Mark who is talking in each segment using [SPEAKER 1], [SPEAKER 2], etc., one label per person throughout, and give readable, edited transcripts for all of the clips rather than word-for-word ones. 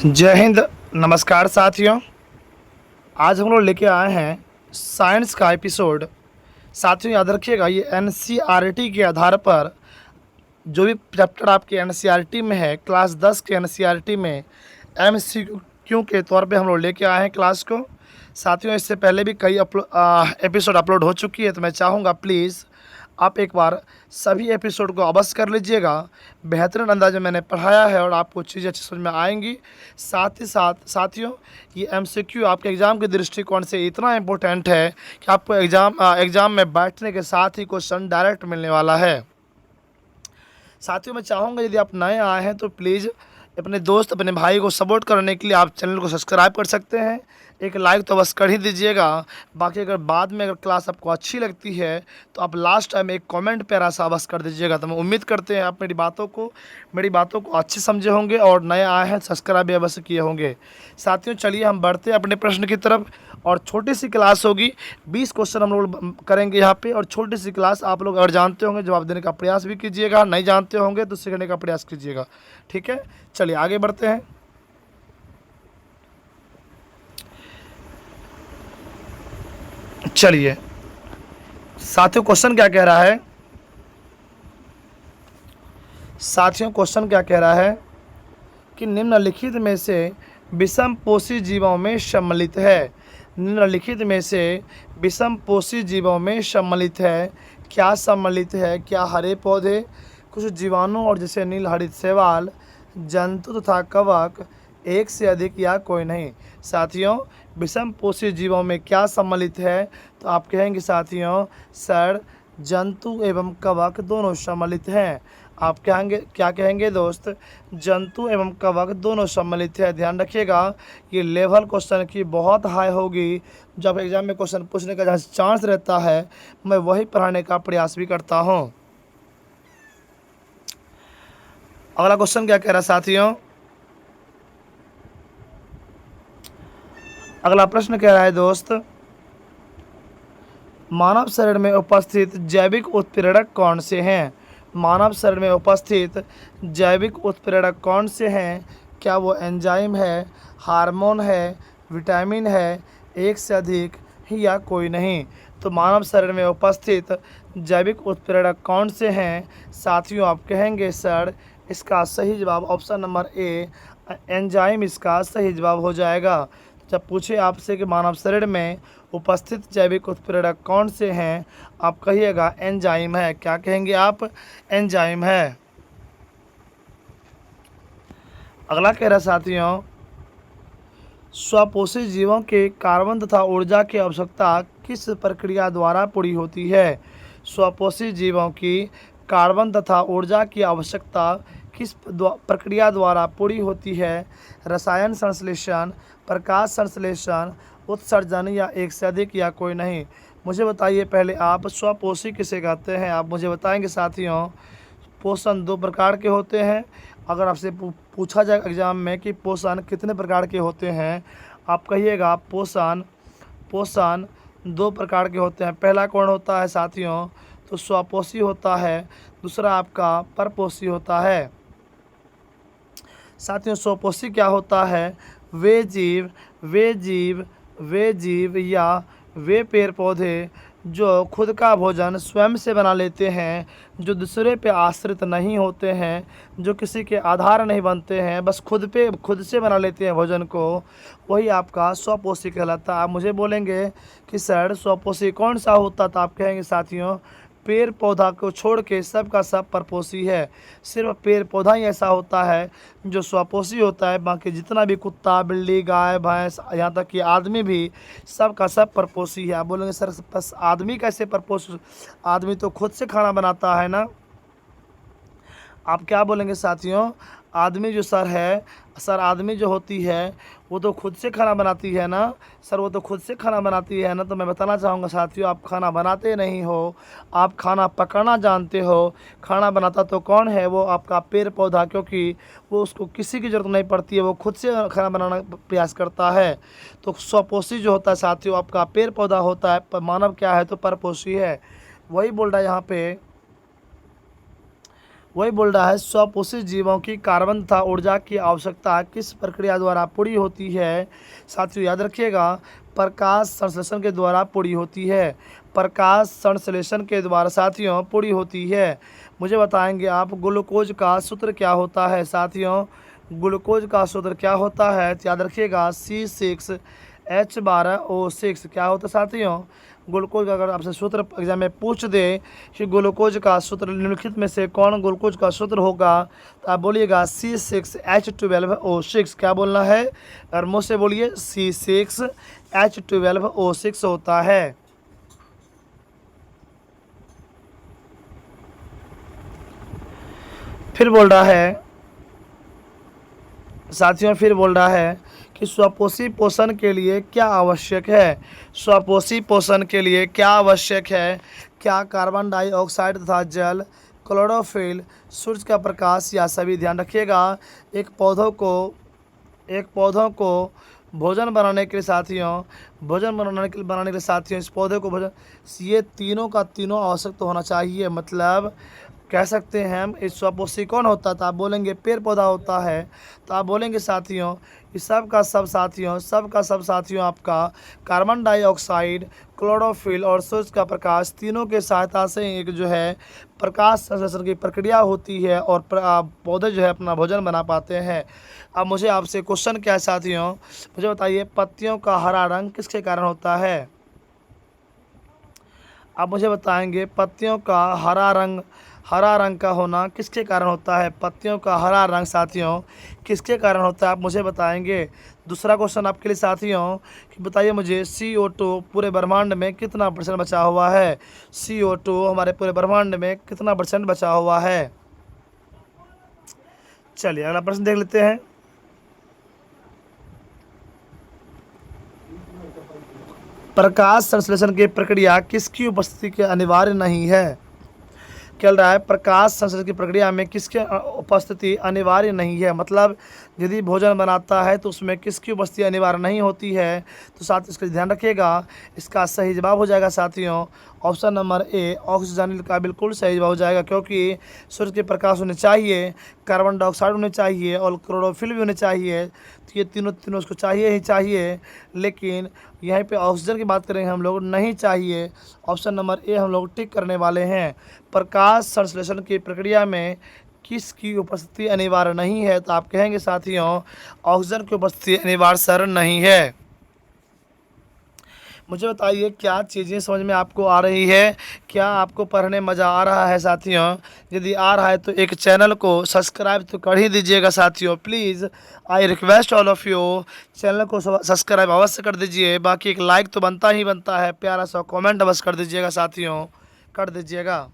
[SPEAKER 1] जय हिंद। नमस्कार साथियों, आज हम लोग लेके आए हैं साइंस का एपिसोड। साथियों याद रखिएगा, ये एनसीईआरटी के आधार पर जो भी चैप्टर आपके एनसीईआरटी में है, क्लास 10 के एनसीईआरटी में एमसीक्यू के तौर पे हम लोग लेके आए हैं क्लास को। साथियों इससे पहले भी कई एपिसोड अपलोड हो चुकी है, तो मैं चाहूँगा प्लीज़ आप एक बार सभी एपिसोड को अवश्य कर लीजिएगा। बेहतरीन अंदाज में मैंने पढ़ाया है और आपको चीज़ें अच्छी समझ में आएंगी। साथ ही साथ साथियों, ये एमसीक्यू आपके एग्ज़ाम के दृष्टिकोण से इतना इम्पोर्टेंट है कि आपको एग्ज़ाम में बैठने के साथ ही क्वेश्चन डायरेक्ट मिलने वाला है। साथियों मैं चाहूँगा यदि आप नए आए हैं तो प्लीज़ अपने दोस्त अपने भाई को सपोर्ट करने के लिए आप चैनल को सब्सक्राइब कर सकते हैं। एक लाइक तो बस कर ही दीजिएगा। बाकी अगर बाद में अगर क्लास आपको अच्छी लगती है तो आप लास्ट टाइम एक कमेंट प्यारा सा बस कर दीजिएगा। तो मैं उम्मीद करते हैं आप मेरी बातों को अच्छे समझे होंगे और नए आए हैं सब्सक्राइब भी अवश्य किए होंगे। साथियों चलिए हम बढ़ते हैं अपने प्रश्न की तरफ। और छोटी सी क्लास होगी, 20 क्वेश्चन हम लोग करेंगे यहाँ पे। और छोटी सी क्लास, आप लोग अगर जानते होंगे जवाब देने का प्रयास भी कीजिएगा, नहीं जानते होंगे तो सीखने का प्रयास कीजिएगा। ठीक है, चलिए आगे बढ़ते हैं। चलिए साथियों क्वेश्चन क्या कह रहा है। साथियों क्वेश्चन क्या कह रहा है कि निम्नलिखित में से विषमपोषी जीवों में सम्मिलित है। निम्नलिखित में से विषमपोषी जीवों में सम्मिलित है। क्या सम्मिलित है? क्या हरे पौधे, कुछ जीवाणु और जैसे नील हरित शैवाल, जंतु तथा कवक, एक से अधिक या कोई नहीं। साथियों विषमपोषी जीवों में क्या सम्मिलित है? तो आप कहेंगे साथियों सर जंतु एवं कवक दोनों सम्मिलित हैं। आप कहेंगे, क्या कहेंगे दोस्त? जंतु एवं कवक दोनों सम्मिलित है। ध्यान रखिएगा ये लेवल क्वेश्चन की बहुत हाई होगी। जब एग्जाम में क्वेश्चन पूछने का जहाँ चांस रहता है मैं वही पढ़ाने का प्रयास भी करता हूँ। अगला क्वेश्चन क्या कह रहा है साथियों? अगला प्रश्न कह रहा है दोस्त, मानव शरीर में उपस्थित जैविक उत्प्रेरक कौन से हैं? मानव शरीर में उपस्थित जैविक उत्प्रेरक कौन से हैं? क्या वो एंजाइम है, हार्मोन है, विटामिन है, एक से अधिक या कोई नहीं? तो मानव शरीर में उपस्थित जैविक उत्प्रेरक कौन से हैं? साथियों आप कहेंगे सर इसका सही जवाब ऑप्शन नंबर ए एंजाइम इसका सही जवाब हो जाएगा। जब पूछे आपसे कि मानव शरीर में उपस्थित जैविक उत्प्रेरक कौन से हैं, आप कहिएगा एंजाइम है। क्या कहेंगे आप? एंजाइम है। अगला कह रहा साथियों, स्वपोषी जीवों के कार्बन तथा ऊर्जा की आवश्यकता किस प्रक्रिया द्वारा पूरी होती है? स्वपोषी जीवों की कार्बन तथा ऊर्जा की आवश्यकता किस प्रक्रिया द्वारा पूरी होती है? रसायन संश्लेषण, प्रकाश संश्लेषण, उत्सर्जन या एक से अधिक या कोई नहीं? मुझे बताइए पहले आप स्वपोषी किसे कहते हैं? आप मुझे बताएंगे साथियों। पोषण दो प्रकार के होते हैं। अगर आपसे पूछा जाए एग्जाम में कि पोषण कितने प्रकार के होते हैं, आप कहिएगा पोषण दो प्रकार के होते हैं। पहला कौन होता है साथियों? तो स्वपोषी होता है, दूसरा आपका परपोषी होता है। साथियों स्वपोषी क्या होता है? वे जीव या वे पेड़ पौधे जो खुद का भोजन स्वयं से बना लेते हैं, जो दूसरे पे आश्रित नहीं होते हैं, जो किसी के आधार नहीं बनते हैं, बस खुद से बना लेते हैं भोजन को, वही आपका स्वपोषी कहलाता है। आप मुझे बोलेंगे कि सर स्वपोषी कौन सा होता? तो आप कहेंगे साथियों पेड़ पौधा को छोड़ के सब का सब परपोषी है। सिर्फ पेड़ पौधा ही ऐसा होता है जो स्वपोषी होता है, बाकी जितना भी कुत्ता बिल्ली गाय भैंस यहाँ तक कि आदमी भी सब का सब परपोषी है। आप बोलेंगे सर बस आदमी कैसे परपोषी? आदमी तो खुद से खाना बनाता है ना। आप क्या बोलेंगे साथियों? आदमी जो सर आदमी जो होती है वो तो खुद से खाना बनाती है ना। सर वो तो खुद से खाना बनाती है ना। तो मैं बताना चाहूँगा साथियों आप खाना बनाते नहीं हो, आप खाना पकाना जानते हो। खाना बनाता तो कौन है? वो आपका पेड़ पौधा, क्योंकि वो उसको किसी की ज़रूरत नहीं पड़ती है, वो खुद से खाना बनाना प्रयास करता है। तो स्वपोषी जो होता है साथियों आपका पेड़ पौधा होता है, पर मानव क्या है? तो परपोषी है। वही बोल रहा है यहाँ पे वही बोल रहा है स्वपोषित जीवों की कार्बन तथा ऊर्जा की आवश्यकता किस प्रक्रिया द्वारा पूरी होती है। साथियों याद रखिएगा, प्रकाश संश्लेषण के द्वारा पूरी होती है। प्रकाश संश्लेषण के द्वारा साथियों पूरी होती है। मुझे बताएंगे आप ग्लूकोज का सूत्र क्या होता है। साथियों ग्लूकोज का सूत्र क्या होता है, तो याद रखिएगा C6H12O6 क्या होता है साथियों। ग्लूकोज का अगर आपसे सूत्र एग्जाम में पूछ दे कि ग्लूकोज का सूत्र निम्नलिखित में से कौन ग्लूकोज का सूत्र होगा, तो आप बोलिएगा C6H12O6। क्या बोलना है, और मुँह से बोलिए C6H12O6 होता है। फिर बोल रहा है साथियों, फिर बोल रहा है कि स्वपोषी पोषण के लिए क्या आवश्यक है। स्वपोषी पोषण के लिए क्या आवश्यक है। क्या कार्बन डाइऑक्साइड तथा जल, क्लोरोफिल, सूरज का प्रकाश या सभी। ध्यान रखिएगा, एक पौधों को भोजन बनाने के लिए साथियों, बनाने के लिए साथियों इस पौधे को भोजन, ये तीनों का तीनों आवश्यक तो होना चाहिए। मतलब कह सकते हैं हम इस स्वपोषी कौन होता है, तो आप बोलेंगे पेड़ पौधा होता है। तो आप बोलेंगे साथियों इस सब का सब साथियों आपका कार्बन डाइऑक्साइड, क्लोरोफिल और सूरज का प्रकाश तीनों के सहायता से एक जो है प्रकाश संश्लेषण की प्रक्रिया होती है और पौधे जो है अपना भोजन बना पाते हैं। अब मुझे आपसे क्वेश्चन क्या है साथियों, मुझे बताइए पत्तियों का हरा रंग किसके कारण होता है। आप मुझे बताएंगे पत्तियों का हरा रंग का होना किसके कारण होता है। पत्तियों का हरा रंग साथियों किसके कारण होता है, आप मुझे बताएंगे। दूसरा क्वेश्चन आपके लिए साथियों कि बताइए मुझे CO2 पूरे ब्रह्मांड में कितना % बचा हुआ है। CO2 हमारे पूरे ब्रह्मांड में कितना % बचा हुआ है। चलिए अगला प्रश्न देख लेते हैं। प्रकाश संश्लेषण की प्रक्रिया किसकी उपस्थिति के अनिवार्य नहीं है। चल रहा है प्रकाश संश्लेषण की प्रक्रिया में किसकी उपस्थिति अनिवार्य नहीं है। मतलब यदि भोजन बनाता है तो उसमें किसकी उपस्थिति अनिवार्य नहीं होती है। तो साथ इसका ध्यान रखिएगा, इसका सही जवाब हो जाएगा साथियों ऑप्शन नंबर ए, ऑक्सीजन का बिल्कुल सही जवाब हो जाएगा। क्योंकि सूर्य के प्रकाश होने चाहिए, कार्बन डाइऑक्साइड होने चाहिए और क्लोरोफिल भी होने चाहिए। तो ये तीनों उसको चाहिए ही चाहिए। लेकिन यहीं पे ऑक्सीजन की बात करेंगे हम लोग, नहीं चाहिए। ऑप्शन नंबर ए हम लोग टिक करने वाले हैं। प्रकाश संश्लेषण की प्रक्रिया में किसकी उपस्थिति अनिवार्य नहीं है, तो आप कहेंगे साथियों ऑक्सीजन की उपस्थिति अनिवार्य सर नहीं है। मुझे बताइए क्या चीज़ें समझ में आपको आ रही है, क्या आपको पढ़ने मज़ा आ रहा है साथियों। यदि आ रहा है तो एक चैनल को सब्सक्राइब तो कर ही दीजिएगा साथियों। Please I request all of you channel को सब्सक्राइब अवश्य कर दीजिए। बाकी एक लाइक तो बनता ही बनता है, प्यारा सा कमेंट अवश्य कर दीजिएगा साथियों, कर दीजिएगा।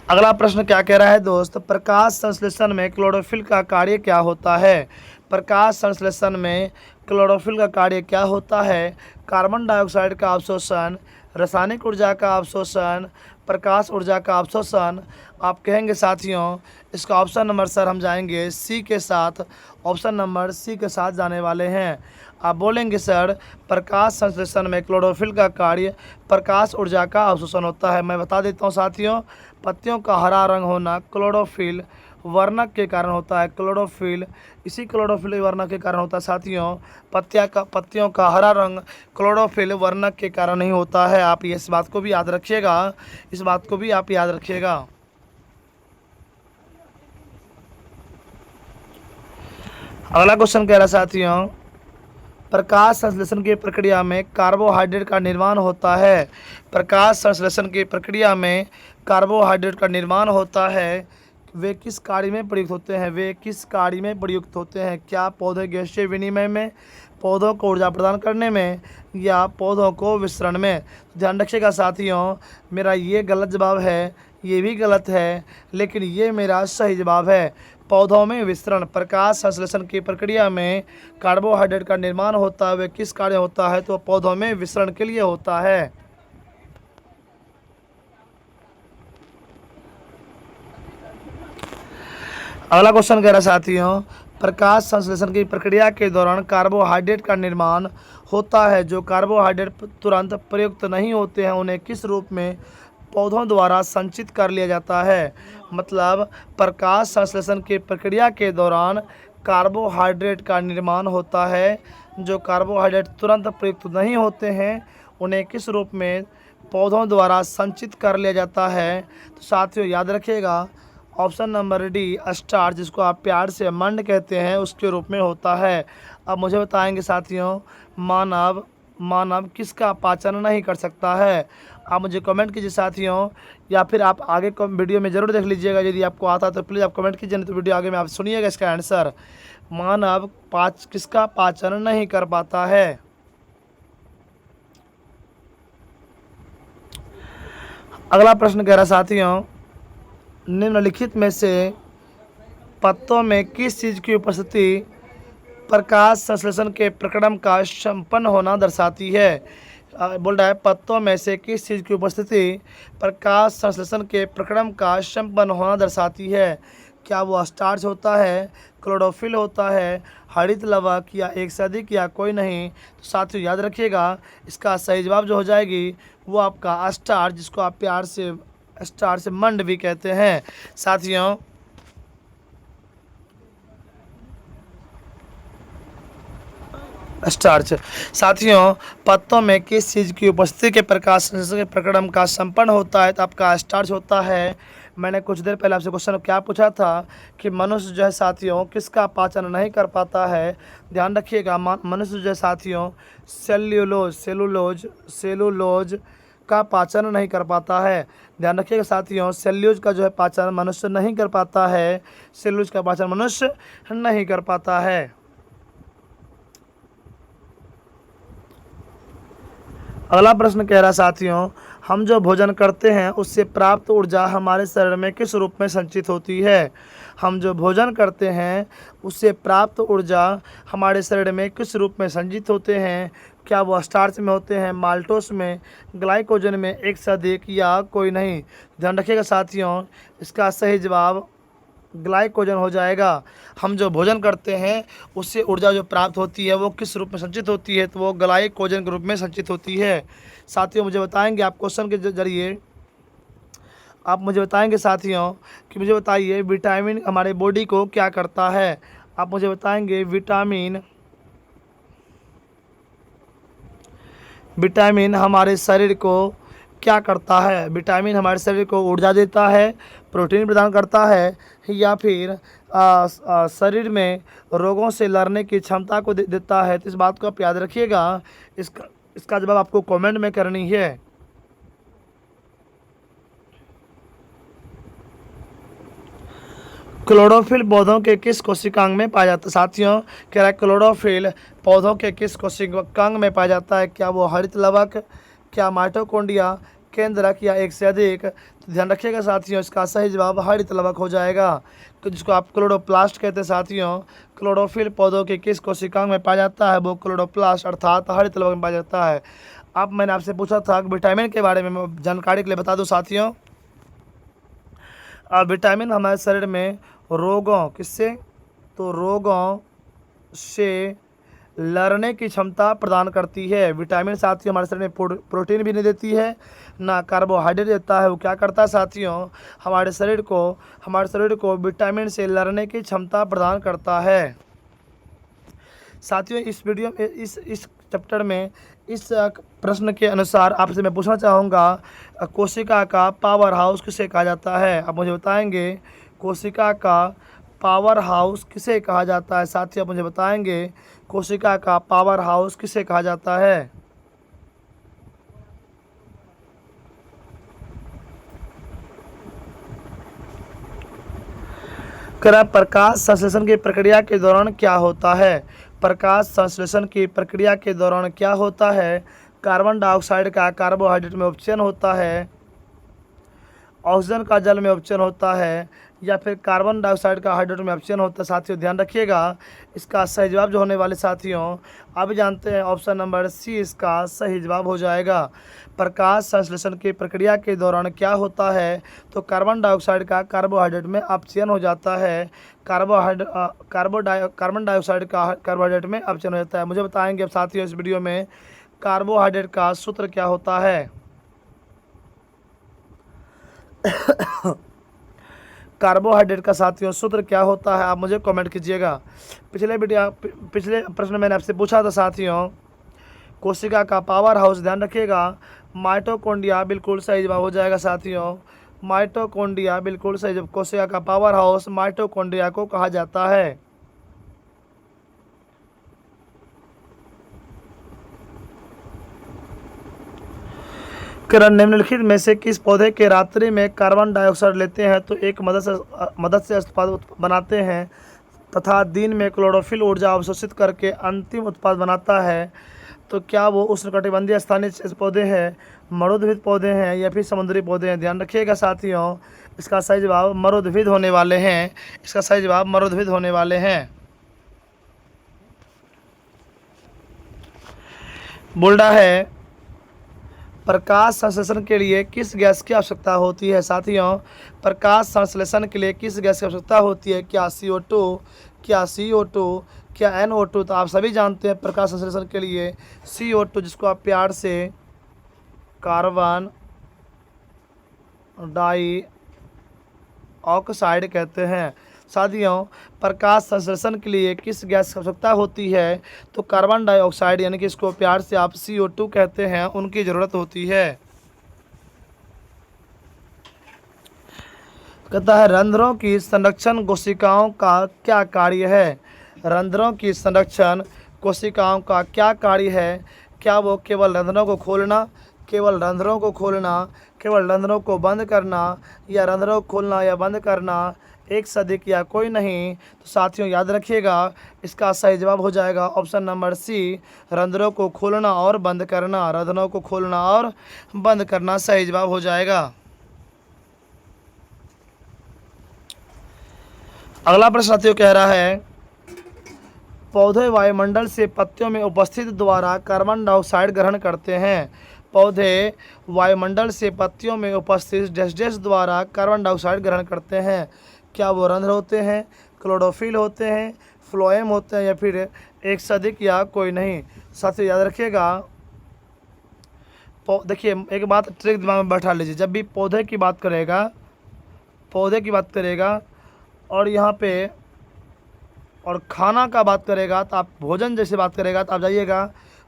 [SPEAKER 1] अगला प्रश्न क्या कह रहा है दोस्त, प्रकाश संश्लेषण में क्लोरोफिल का कार्य क्या होता है। प्रकाश संश्लेषण में क्लोरोफिल का कार्य क्या होता है। कार्बन डाइऑक्साइड का अवशोषण, रासायनिक ऊर्जा का अवशोषण, प्रकाश ऊर्जा का अवशोषण। आप कहेंगे साथियों इसका ऑप्शन नंबर सर हम जाएंगे सी के साथ, ऑप्शन नंबर सी के साथ जाने वाले हैं। आप बोलेंगे सर प्रकाश संश्लेषण में क्लोरोफिल का कार्य प्रकाश ऊर्जा का अवशोषण होता है। मैं बता देता हूँ साथियों, पत्तियों का हरा रंग होना क्लोरोफिल वर्णक के कारण होता है। क्लोरोफिल इसी क्लोरोफिल वर्णक के कारण होता है साथियों। पत्तियों का हरा रंग क्लोरोफिल वर्णक के कारण नहीं होता है। आप इस बात को भी याद रखिएगा, इस बात को भी आप याद रखिएगा। अगला क्वेश्चन कह रहा है साथियों, प्रकाश संश्लेषण की प्रक्रिया में कार्बोहाइड्रेट का निर्माण होता है। प्रकाश संश्लेषण की प्रक्रिया में कार्बोहाइड्रेट का निर्माण होता है। वे किस कार्य में प्रयुक्त होते हैं, वे किस कार्य में प्रयुक्त होते हैं। क्या पौधे गैसीय विनिमय में, पौधों को ऊर्जा प्रदान करने में, या पौधों को विसरण में। ध्यान रखिएगा साथियों, मेरा ये गलत जवाब है, ये भी गलत है, लेकिन ये मेरा सही जवाब है। पौधों में विसरण, प्रकाश संश्लेषण की प्रक्रिया में कार्बोहाइड्रेट का निर्माण होता है। वे किस कार्य होता है, तो पौधों में विसरण के लिए होता है। अगला क्वेश्चन कह रहा है साथियों, प्रकाश संश्लेषण की प्रक्रिया के दौरान कार्बोहाइड्रेट का निर्माण होता है। जो कार्बोहाइड्रेट तुरंत प्रयुक्त नहीं होते हैं उन्हें किस रूप में पौधों द्वारा संचित कर लिया जाता है। मतलब प्रकाश संश्लेषण की प्रक्रिया के दौरान कार्बोहाइड्रेट का निर्माण होता है। जो कार्बोहाइड्रेट तुरंत प्रयुक्त नहीं होते हैं उन्हें किस रूप में पौधों द्वारा संचित कर लिया जाता है। तो साथियों याद रखिएगा ऑप्शन नंबर डी स्टार्च, जिसको आप प्यार से मंड कहते हैं, उसके रूप में होता है। अब मुझे बताएंगे साथियों मानव किसका पाचन नहीं कर सकता है। आप मुझे कमेंट कीजिए साथियों, या फिर आप आगे वीडियो में ज़रूर देख लीजिएगा। यदि आपको आता है तो प्लीज़ आप कमेंट कीजिए, नहीं तो वीडियो आगे में आप सुनिएगा इसका आंसर। मानव किसका पाचन नहीं कर पाता है। अगला प्रश्न कह रहा साथियों, निम्नलिखित में से पत्तों में किस चीज़ की उपस्थिति प्रकाश संश्लेषण के प्रक्रम का संपन्न होना दर्शाती है। बोल रहा है पत्तों में से किस चीज़ की उपस्थिति प्रकाश संश्लेषण के प्रक्रम का संपन्न होना दर्शाती है। क्या वो स्टार्च होता है, क्लोरोफिल होता है, हरित लवक, या एक से अधिक, या कोई नहीं। तो साथियों याद रखिएगा इसका सही जवाब जो हो जाएगी वो आपका स्टार्च, जिसको आप प्यार से स्टार से मंड भी कहते हैं। साथियों स्टार्च। साथियों पत्तों में किस चीज़ की उपस्थिति के प्रकाश संश्लेषण के प्रक्रम का संपन्न होता है, तो आपका स्टार्च होता है। मैंने कुछ देर पहले आपसे क्वेश्चन क्या पूछा था कि मनुष्य जो है साथियों किसका पाचन नहीं कर पाता है। ध्यान रखिएगा मनुष्य जो है साथियों सेलुलोज का पाचन नहीं कर पाता है। ध्यान रखिएगा साथियों सेल्यूलोज का जो है पाचन मनुष्य नहीं कर पाता है। सेल्यूलोज का पाचन मनुष्य नहीं कर पाता है। अगला प्रश्न कह रहा साथियों, हम जो भोजन करते हैं उससे प्राप्त ऊर्जा हमारे शरीर में किस रूप में संचित होती है। हम जो भोजन करते हैं उससे प्राप्त ऊर्जा हमारे शरीर में किस रूप में संचित होते हैं। क्या वो स्टार्च में होते हैं, माल्टोस में, ग्लाइकोजन में, एक से अधिक, या कोई नहीं। ध्यान रखिएगा साथियों इसका सही जवाब ग्लाइकोजन हो जाएगा। हम जो भोजन करते हैं उससे ऊर्जा जो प्राप्त होती है वो किस रूप में संचित होती है, तो वो ग्लाइकोजन के रूप में संचित होती है। साथियों मुझे बताएंगे आप क्वेश्चन के जरिए आप मुझे बताएंगे साथियों कि मुझे बताइए विटामिन हमारे बॉडी को क्या करता है। आप मुझे बताएंगे विटामिन हमारे शरीर को क्या करता है। विटामिन हमारे शरीर को ऊर्जा देता है, प्रोटीन प्रदान करता है, या फिर शरीर में रोगों से लड़ने की क्षमता को देता है। तो इस बात को आप याद रखिएगा। इसका जवाब आपको कमेंट में करनी है। क्लोरोफिल पौधों के किस कोशिकांग में पाया जाता है। साथियों कह रहा है क्लोरोफिल पौधों के किस कोशिकांग में पाया जाता है। क्या वो हरित लवक, क्या माइटोकॉन्ड्रिया, केंद्रक, या एक से अधिक। तो ध्यान रखिएगा साथियों इसका सही जवाब हरित लवक हो जाएगा, जिसको आप क्लोरोप्लास्ट कहते हैं। साथियों क्लोरोफिल पौधों के किस कोशिकांग में पाया जाता है, वो क्लोरोप्लास्ट अर्थात हरित लवक में पाया जाता है। अब मैंने आपसे पूछा था विटामिन के बारे में जानकारी के लिए बता दूं साथियों। विटामिन हमारे शरीर में रोगों से लड़ने की क्षमता प्रदान करती है। विटामिन साथियों हमारे शरीर में प्रोटीन भी नहीं देती है, ना कार्बोहाइड्रेट देता है। वो क्या करता है साथियों हमारे शरीर को विटामिन से लड़ने की क्षमता प्रदान करता है। साथियों इस वीडियो में इस चैप्टर में इस प्रश्न के अनुसार आपसे मैं पूछना चाहूँगा कोशिका का पावर हाउस किसे कहा जाता है। आप मुझे बताएंगे कोशिका का पावर हाउस किसे कहा जाता है। साथियों आप मुझे बताएंगे कोशिका का पावर हाउस किसे कहा जाता है। प्रकाश संश्लेषण की प्रक्रिया के दौरान क्या होता है। प्रकाश संश्लेषण की प्रक्रिया के दौरान क्या होता है। कार्बन डाइऑक्साइड का कार्बोहाइड्रेट में उपचयन होता है, ऑक्सीजन का जल में उपचयन होता है, या फिर कार्बन डाइऑक्साइड का हाइड्रोजन में अपचयन होता है। साथियों ध्यान रखिएगा इसका सही जवाब जो होने वाले साथियों आप जानते हैं ऑप्शन नंबर सी इसका सही जवाब हो जाएगा। प्रकाश संश्लेषण की प्रक्रिया के दौरान क्या होता है, तो कार्बन डाइऑक्साइड का कार्बोहाइड्रेट में अपचयन हो जाता है। कार्बन डाइऑक्साइड का कार्बोहाइड्रेट में अपचयन हो जाता है। मुझे बताएंगे अब साथियों इस वीडियो में कार्बोहाइड्रेट का सूत्र क्या होता है। कार्बोहाइड्रेट का साथियों सूत्र क्या होता है, आप मुझे कमेंट कीजिएगा। पिछले प्रश्न मैंने आपसे पूछा था साथियों, कोशिका का पावर हाउस, ध्यान रखिएगा माइटोकॉन्ड्रिया, बिल्कुल सही जवाब हो जाएगा साथियों। माइटोकॉन्ड्रिया बिल्कुल सही जवाब। कोशिका का पावर हाउस माइटोकॉन्ड्रिया को कहा जाता है। किरण, निम्नलिखित में से किस पौधे के रात्रि में कार्बन डाइऑक्साइड लेते हैं तो एक मदद से उत्पाद बनाते हैं तथा दिन में क्लोरोफिल ऊर्जा अवशोषित करके अंतिम उत्पाद बनाता है, तो क्या वो उष्णकटिबंधीय स्थानीय पौधे हैं, मरुद्भिद पौधे हैं या फिर समुद्री पौधे हैं? ध्यान रखिएगा साथियों, इसका सही जवाब मरुद्भिद होने वाले हैं। इसका सही जवाब मरुद्भिद होने वाले हैं। बुल्डा है, प्रकाश संश्लेषण के लिए किस गैस की आवश्यकता होती है साथियों? प्रकाश संश्लेषण के लिए किस गैस की आवश्यकता होती है? क्या CO2, क्या CO2, क्या NO2? तो आप सभी जानते हैं प्रकाश संश्लेषण के लिए CO2, जिसको आप प्यार से कार्बन डाई ऑक्साइड कहते हैं। साथियों, प्रकाश संश्लेषण के लिए किस गैस की आवश्यकता होती है? तो कार्बन डाइऑक्साइड, यानी कि इसको प्यार से आप CO2 कहते हैं, उनकी ज़रूरत होती है। कहता है रंध्रों की संरक्षण कोशिकाओं का क्या कार्य है? रंध्रों की संरक्षण कोशिकाओं का क्या कार्य है? क्या वो केवल रंध्रों को खोलना, केवल रंध्रों को खोलना, केवल रंध्रों को बंद करना, या रंध्रों को खोलना या बंद करना, एक से अधिक या कोई नहीं? तो साथियों याद रखिएगा, इसका सही जवाब हो जाएगा ऑप्शन नंबर सी, रंध्रों को खोलना और बंद करना। रंध्रों को खोलना और बंद करना सही जवाब हो जाएगा। अगला प्रश्न साथियों कह रहा है, पौधे वायुमंडल से पत्तियों में उपस्थित द्वारा कार्बन डाइऑक्साइड ग्रहण करते हैं। पौधे वायुमंडल से पत्तियों में उपस्थित डैश द्वारा कार्बन डाइऑक्साइड ग्रहण करते हैं। क्या वो रंध्र होते हैं, क्लोरोफिल होते हैं, फ्लोएम होते हैं या फिर एक से अधिक या कोई नहीं? साथियों याद रखिएगा, देखिए एक बात ट्रिक दिमाग में बैठा लीजिए, जब भी पौधे की बात करेगा और यहाँ पे और खाना का बात करेगा, तो आप भोजन जैसे बात करेगा तो आप जाइएगा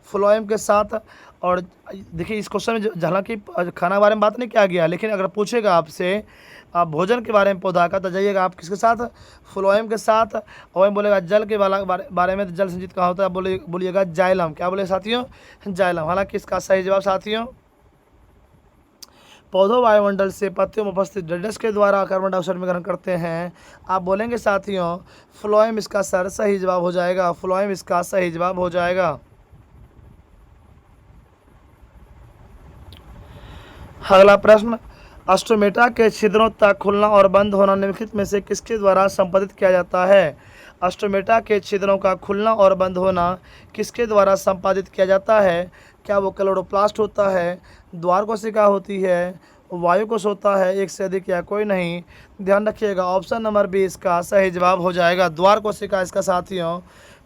[SPEAKER 1] फ्लोएम के साथ। और देखिए इस क्वेश्चन में हालांकि खाना के बारे में बात नहीं किया गया, लेकिन अगर पूछेगा आपसे आप भोजन के बारे में पौधा का, तो जाइएगा आप किसके साथ? फ्लोएम के साथ। और वही बोलेगा जल के बारे में, तो जल संचित कहाँ होता है? बोलिएगा जाइलम। क्या बोले साथियों? जाइलम। हालांकि इसका सही जवाब साथियों, पौधों वायुमंडल से पत्तियों में उपस्थित डैश के द्वारा कार्बन डाइऑक्साइड में ग्रहण करते हैं। आप बोलेंगे साथियों फ्लोएम, इसका सही जवाब हो जाएगा। फ्लोएम इसका सही जवाब हो जाएगा। अगला प्रश्न, अस्टोमेटा के छिद्रों तक खुलना और बंद होना निम्नलिखित में से किसके द्वारा संपादित किया जाता है? अस्टोमेटा के छिद्रों का खुलना और बंद होना किसके द्वारा संपादित किया जाता है? क्या वो क्लोरोप्लास्ट होता है, द्वार कोशिका होती है, वायु कोश होता है, एक से अधिक या कोई नहीं? ध्यान रखिएगा ऑप्शन नंबर बी इसका सही जवाब हो जाएगा। द्वार कोशिका इसका साथियों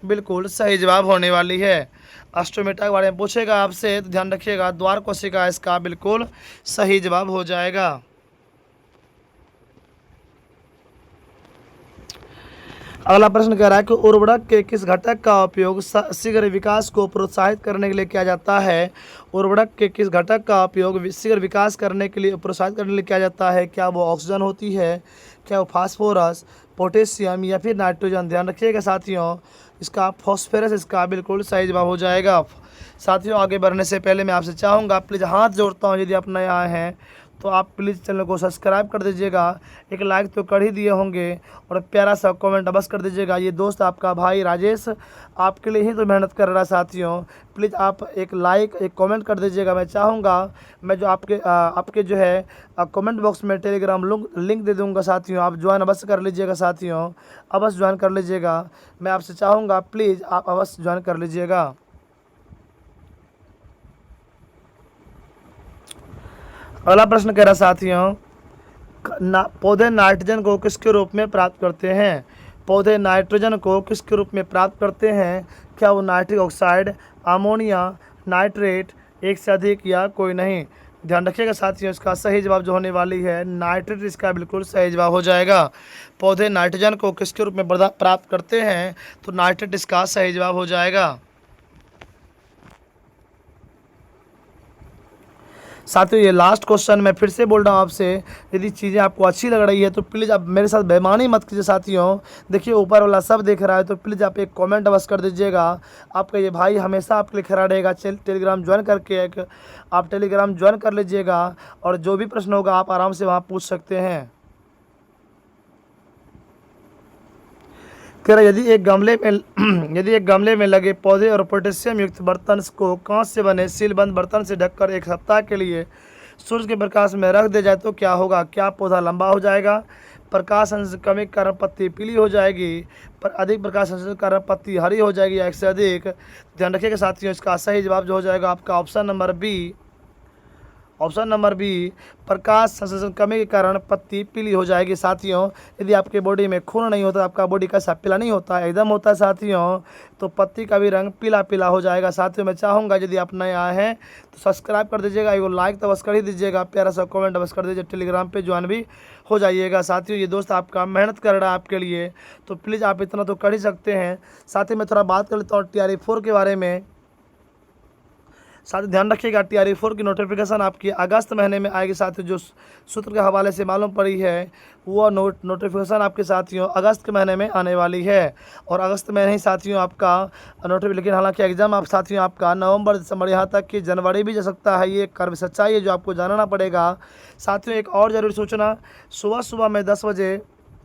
[SPEAKER 1] बिल्कुल सही जवाब होने वाली है। अस्टोमेटा के बारे में पूछेगा आपसे तो ध्यान रखिएगा, द्वार कोशिका इसका बिल्कुल सही जवाब हो जाएगा। अगला प्रश्न कह रहा है कि उर्वरक के किस घटक का उपयोग शीघ्र विकास को प्रोत्साहित करने के लिए किया जाता है? उर्वरक के किस घटक का उपयोग शीघ्र विकास करने के लिए प्रोत्साहित करने के लिए किया जाता है? क्या वो ऑक्सीजन होती है, क्या वो फास्फोरस, पोटेशियम या फिर नाइट्रोजन? ध्यान रखिएगा साथियों, इसका फॉस्फोरस इसका बिल्कुल सही जवाब हो जाएगा। साथियों आगे बढ़ने से पहले मैं आपसे चाहूँगा, प्लीज़ हाथ जोड़ता हूँ, यदि आप नए आए हैं तो आप प्लीज़ चैनल को सब्सक्राइब कर दीजिएगा, एक लाइक तो कर ही दिए होंगे और प्यारा सा कमेंट अवश्य कर दीजिएगा। ये दोस्त आपका भाई राजेश आपके लिए ही तो मेहनत कर रहा है साथियों, प्लीज़ आप एक लाइक एक कमेंट कर दीजिएगा। मैं चाहूँगा मैं जो आपके जो है कमेंट बॉक्स में टेलीग्राम लिंक दे दूँगा साथियों, आप ज्वाइन अवश्य कर लीजिएगा साथियों, अवश्य ज्वाइन कर लीजिएगा। मैं आपसे चाहूँगा प्लीज़ आप अवश्य ज्वाइन कर लीजिएगा। अगला प्रश्न कह रहा साथियों, पौधे नाइट्रोजन को किसके रूप में प्राप्त करते हैं? पौधे नाइट्रोजन को किसके रूप में प्राप्त करते हैं? क्या वो नाइट्रिक ऑक्साइड, अमोनिया, नाइट्रेट, एक से अधिक या कोई नहीं? ध्यान रखिएगा साथियों, इसका सही जवाब जो होने वाली है नाइट्रेट, इसका बिल्कुल सही जवाब हो जाएगा। पौधे नाइट्रोजन को किसके रूप में प्राप्त करते हैं, तो नाइट्रेट इसका सही जवाब हो जाएगा। साथियों ये लास्ट क्वेश्चन मैं फिर से बोल रहा हूँ आपसे, यदि चीज़ें आपको अच्छी लग रही है तो प्लीज़ आप मेरे साथ बेईमानी मत कीजिए साथियों। देखिए ऊपर वाला सब देख रहा है तो प्लीज़ आप एक कमेंट अवश्य कर दीजिएगा। आपका ये भाई हमेशा आपके लिए खड़ा रहेगा। टेलीग्राम ज्वाइन करके आप टेलीग्राम ज्वाइन कर लीजिएगा और जो भी प्रश्न होगा आप आराम से वहाँ पूछ सकते हैं। कह रहा यदि एक गमले में लगे पौधे और पोटेशियम युक्त बर्तन को कांच से बने सीलबंद बर्तन से ढककर एक सप्ताह के लिए सूर्य के प्रकाश में रख दिया जाए तो क्या होगा? क्या पौधा लंबा हो जाएगा? प्रकाश संश्लेषण की कमी के कारण पत्ती पीली हो जाएगी, पर अधिक प्रकाश संश्लेषण के कारण पत्ती हरी हो जाएगी या एक से अधिक? ध्यान रखिएगा साथियों, इसका सही जवाब जो हो जाएगा आपका ऑप्शन नंबर बी, प्रकाश संश्लेषण कमी के कारण पत्ती पीली हो जाएगी। साथियों यदि आपके बॉडी में खून नहीं होता, आपका बॉडी कैसा पीला नहीं होता, एकदम होता है साथियों, तो पत्ती का भी रंग पीला पीला हो जाएगा। साथियों मैं चाहूँगा यदि आप नए आए हैं तो सब्सक्राइब कर दीजिएगा, एगो लाइक तो बस कर ही दीजिएगा, प्यारा सा कमेंट बस कर दीजिए, टेलीग्राम पे ज्वाइन भी हो जाइएगा। साथियों ये दोस्त आपका मेहनत कर रहा है आपके लिए, तो प्लीज़ आप इतना तो कर ही सकते हैं। साथ ही मैं थोड़ा बात कर लेता हूँ TRE4 के बारे में। साथ ही ध्यान रखिएगा TRE4 की नोटिफिकेशन आपकी अगस्त महीने में आएगी। साथियों जो सूत्र के हवाले से मालूम पड़ी है वो नोटिफिकेशन आपके साथियों अगस्त के महीने में आने वाली है, और अगस्त में ही साथियों आपका नोटिफिकेशन, लेकिन हालांकि एग्ज़ाम आप साथियों आपका नवंबर दिसंबर यहाँ तक कि जनवरी भी जा सकता है। ये कर्व सच्चाई है जो आपको जानना पड़ेगा। साथियों एक और ज़रूरी सूचना,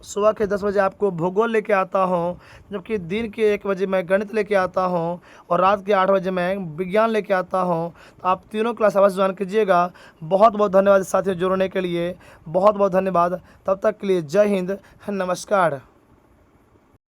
[SPEAKER 1] सुबह के 10 बजे आपको भूगोल लेके आता हूँ, जबकि दिन के 1 बजे मैं गणित लेके आता हूँ और रात के 8 बजे मैं विज्ञान लेके आता हूँ। तो आप तीनों क्लास अवश्य ज्वाइन कीजिएगा। बहुत बहुत धन्यवाद साथियों जुड़ने के लिए, बहुत बहुत धन्यवाद। तब तक के लिए जय हिंद, नमस्कार।